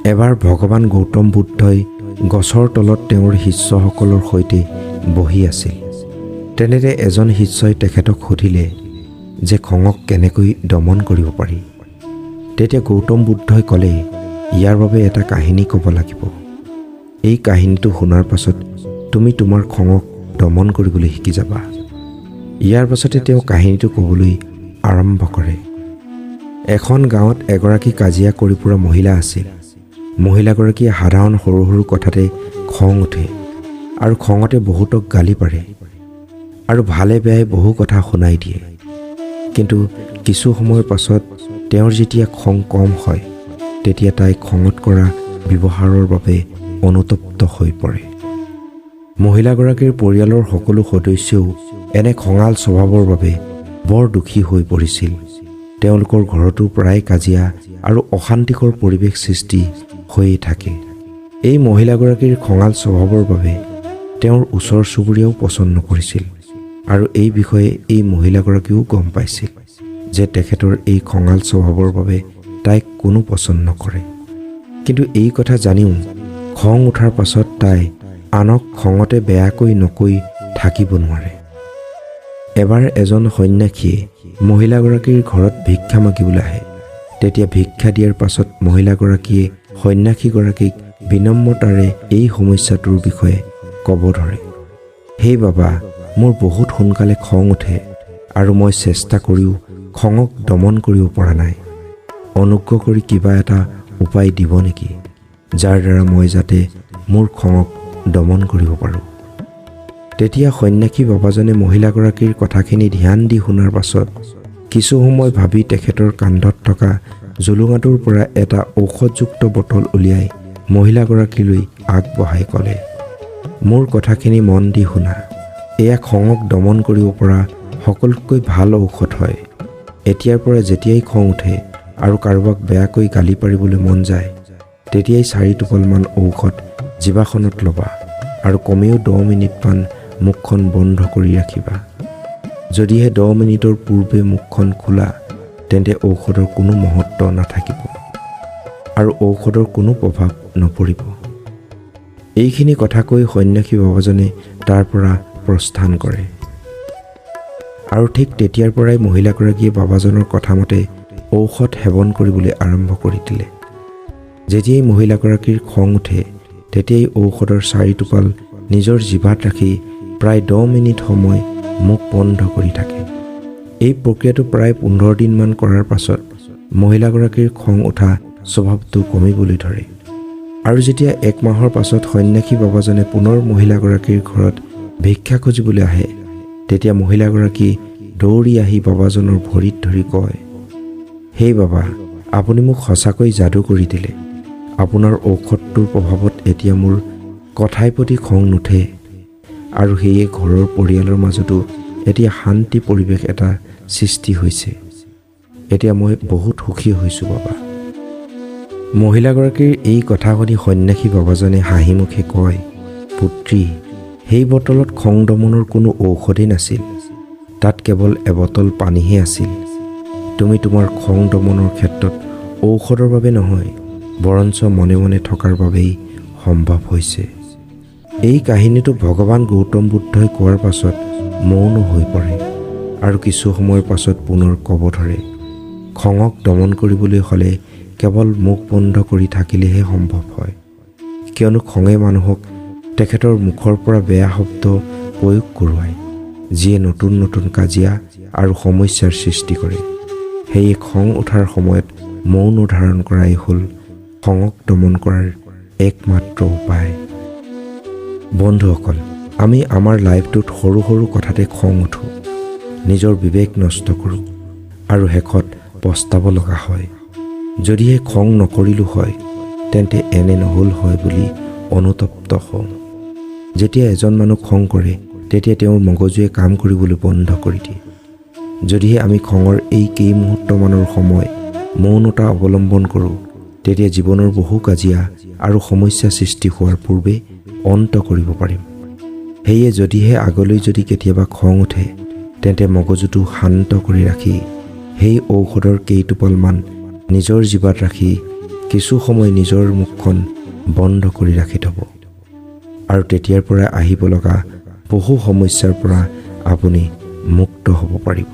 এবাৰ ভগৱান গৌতম বুদ্ধই গছৰ তলত তেওঁৰ শিষ্যসকলৰ সৈতে বহি আছিল। তেনেতে এজন শিষ্যই তেখেতক সুধিলে যে খঙক কেনেকৈ দমন কৰিব পাৰি। তেতিয়া গৌতম বুদ্ধই ক'লে, ইয়াৰ বাবে এটা কাহিনী ক'ব লাগিব। এই কাহিনীটো শুনাৰ পাছত তুমি তোমাৰ খঙক দমন কৰিবলৈ শিকি যাবা। ইয়াৰ পাছতে তেওঁ কাহিনীটো ক'বলৈ আৰম্ভ কৰে। এখন গাঁৱত এগৰাকী কাজিয়া কৰি ফুৰা মহিলা আছিল। মহিলাগৰাকীয়ে সাধাৰণ সৰু সৰু কথাতে খং উঠে আৰু খঙতে বহুতক গালি পাৰে আৰু ভালে বেয়াই বহু কথা শুনাই দিয়ে। কিন্তু কিছু সময়ৰ পাছত তেওঁৰ যেতিয়া খং কম হয়, তেতিয়া তাই খঙত কৰা ব্যৱহাৰৰ বাবে অনুতপ্ত হৈ পৰে। মহিলাগৰাকীৰ পৰিয়ালৰ সকলো সদস্যও এনে খঙাল স্বভাৱৰ বাবে বৰ দুখী হৈ পৰিছিল। তেওঁলোকৰ ঘৰতো প্ৰায় কাজিয়া আৰু অশান্তিকৰ পৰিৱেশ সৃষ্টি হৈয়ে থাকে। এই মহিলাগৰাকীৰ খঙাল স্বভাৱৰ বাবে তেওঁৰ ওচৰ চুবুৰীয়াও পচন্দ নকৰিছিল আৰু এই বিষয়ে এই মহিলাগৰাকীও গম পাইছিল যে তেখেতৰ এই খঙাল স্বভাৱৰ বাবে তাইক কোনো পচন্দ নকৰে। কিন্তু এই কথা জানিও খং উঠাৰ পাছত তাই আনক খঙতে বেয়াকৈ নকৈ থাকিব নোৱাৰে। এবাৰ এজন সন্যাসীয়ে মহিলাগৰাকীৰ ঘৰত ভিক্ষা মাগিবলৈ আহে। তেতিয়া ভিক্ষা দিয়াৰ পাছত মহিলাগৰাকীয়ে সন্যাসীগৰাকীক বিনম্ৰতাৰে এই সমস্যাটোৰ বিষয়ে ক'ব ধৰে। হে বাবা, মোৰ বহুত সোনকালে খং উঠে আৰু মই চেষ্টা কৰিও খঙক দমন কৰিব পৰা নাই। অনুগ্ৰহ কৰি কিবা এটা উপায় দিব নেকি, যাৰ দ্বাৰা মই যাতে মোৰ খঙক দমন কৰিব পাৰোঁ। তেতিয়া সন্যাসী বাবাজনে মহিলাগৰাকীৰ কথাখিনি ধ্যান দি শুনাৰ পাছত কিছু সময় ভাবি তেখেতৰ কান্ধত থকা জুলুঙাটোৰ পৰা এটা ঔষধযুক্ত বটল উলিয়াই মহিলাগৰাকীলৈ আগবঢ়াই ক'লে, মোৰ কথাখিনি মন দি শুনা। এয়া খঙক দমন কৰিব পৰা সকলোতকৈ ভাল ঔষধ হয়। এতিয়াৰ পৰা যেতিয়াই খং উঠে আৰু কাৰোবাক বেয়াকৈ গালি পাৰিবলৈ মন যায়, তেতিয়াই 4 টোপালমান ঔষধ জিভাখনত ল'বা আৰু কমেও 10 মিনিটমান মুখখন বন্ধ কৰি ৰাখিবা। যদিহে 10 মিনিটৰ পূৰ্বে মুখখন খোলা, তেন্তে ঔষধৰ কোনো মহত্ব নাথাকিব আৰু ঔষধৰ কোনো প্ৰভাৱ নপৰিব। এইখিনি কথা কৈ সন্যাসী বাবাজনে তাৰ পৰা প্ৰস্থান কৰে আৰু ঠিক তেতিয়াৰ পৰাই মহিলাগৰাকীয়ে বাবাজনৰ কথামতে ঔষধ সেৱন কৰিবলৈ আৰম্ভ কৰি দিলে। যেতিয়াই মহিলাগৰাকীৰ খং উঠে, তেতিয়াই ঔষধৰ 4 টোপাল নিজৰ জিভাত ৰাখি প্ৰায় 10 মিনিট সময় মুখ বন্ধ কৰি থাকে। এই প্ৰক্ৰিয়াটো প্ৰায় 15 দিনমান কৰাৰ পাছত মহিলাগৰাকীৰ খং উঠা স্বভাৱটো কমিবলৈ ধৰে আৰু যেতিয়া 1 মাহৰ পাছত সন্যাসী বাবাজনে পুনৰ মহিলাগৰাকীৰ ঘৰত ভিক্ষা খুজিবলৈ আহে, তেতিয়া মহিলাগৰাকী দৌৰি আহি বাবাজনৰ ভৰিত ধৰি কয়, হে বাবা, আপুনি মোক সঁচাকৈ যাদু কৰি দিলে। আপোনাৰ ঔষধটোৰ প্ৰভাৱত এতিয়া মোৰ কথাই প্ৰতি খং নুঠে আৰু সেয়ে ঘৰৰ পৰিয়ালৰ মাজতো এতিয়া শান্তি পৰিৱেশ এটা সৃষ্টি হৈছে। এতিয়া মই বহুত সুখী হৈছোঁ বাবা। মহিলাগৰাকীৰ এই কথা শুনি সন্যাসী বাবাজনে হাঁহি মুখে কয়, পুত্ৰী, সেই বটলত খং দমনৰ কোনো ঔষধেই নাছিল। তাত কেৱল এবটল পানীহে আছিল। তুমি তোমাৰ খং দমনৰ ক্ষেত্ৰত ঔষধৰ বাবে নহয়, বৰঞ্চ মনে মনে থকাৰ বাবেই সম্ভৱ হৈছে। এই কাহিনীটো ভগৱান গৌতম বুদ্ধই কোৱাৰ পাছত মৌন হৈ পৰে আৰু কিছু সময়ৰ পাছত পুনৰ ক'ব ধৰে, খঙক দমন কৰিবলৈ হ'লে কেৱল মুখ বন্ধ কৰি থাকিলেহে সম্ভৱ হয়। কিয়নো খঙে মানুহক তেখেতৰ মুখৰ পৰা বেয়া শব্দ প্ৰয়োগ কৰোৱায়, যিয়ে নতুন নতুন কাজিয়া আৰু সমস্যাৰ সৃষ্টি কৰে। সেয়ে খং উঠাৰ সময়ত মৌন ধাৰণ কৰাই হ'ল খঙক দমন কৰাৰ একমাত্ৰ উপায়। বন্ধুসকল, আমি আমাৰ লাইফটোত সৰু সৰু কথাতে খং উঠোঁ, নিজৰ বিবেক নষ্ট কৰোঁ আৰু শেষত পস্তাব লগা হয়। যদিহে খং নকৰিলোঁ হয়, তেন্তে এনে নহ'ল হয় বুলি অনুতপ্ত হওঁ। যেতিয়া এজন মানুহ খং কৰে, তেতিয়া তেওঁৰ মগজুৱে কাম কৰিবলৈ বন্ধ কৰি দিয়ে। যদিহে আমি খঙৰ এই কেইমুহূৰ্তমানৰ সময় মৌনতা অৱলম্বন কৰোঁ, তেতিয়া জীৱনৰ বহু কাজিয়া আৰু সমস্যা সৃষ্টি হোৱাৰ পূৰ্বে অন্ত কৰিব পাৰিম। সেয়ে যদিহে আগলৈ যদি কেতিয়াবা খং উঠে, তেন্তে মগজুটো শান্ত কৰি ৰাখি সেই ঔষধৰ কেইটোপালমান নিজৰ জিভাত ৰাখি কিছু সময় নিজৰ মুখখন বন্ধ কৰি ৰাখি থ'ব আৰু তেতিয়াৰ পৰা আহিব লগা বহু সমস্যাৰ পৰা আপুনি মুক্ত হ'ব পাৰিব।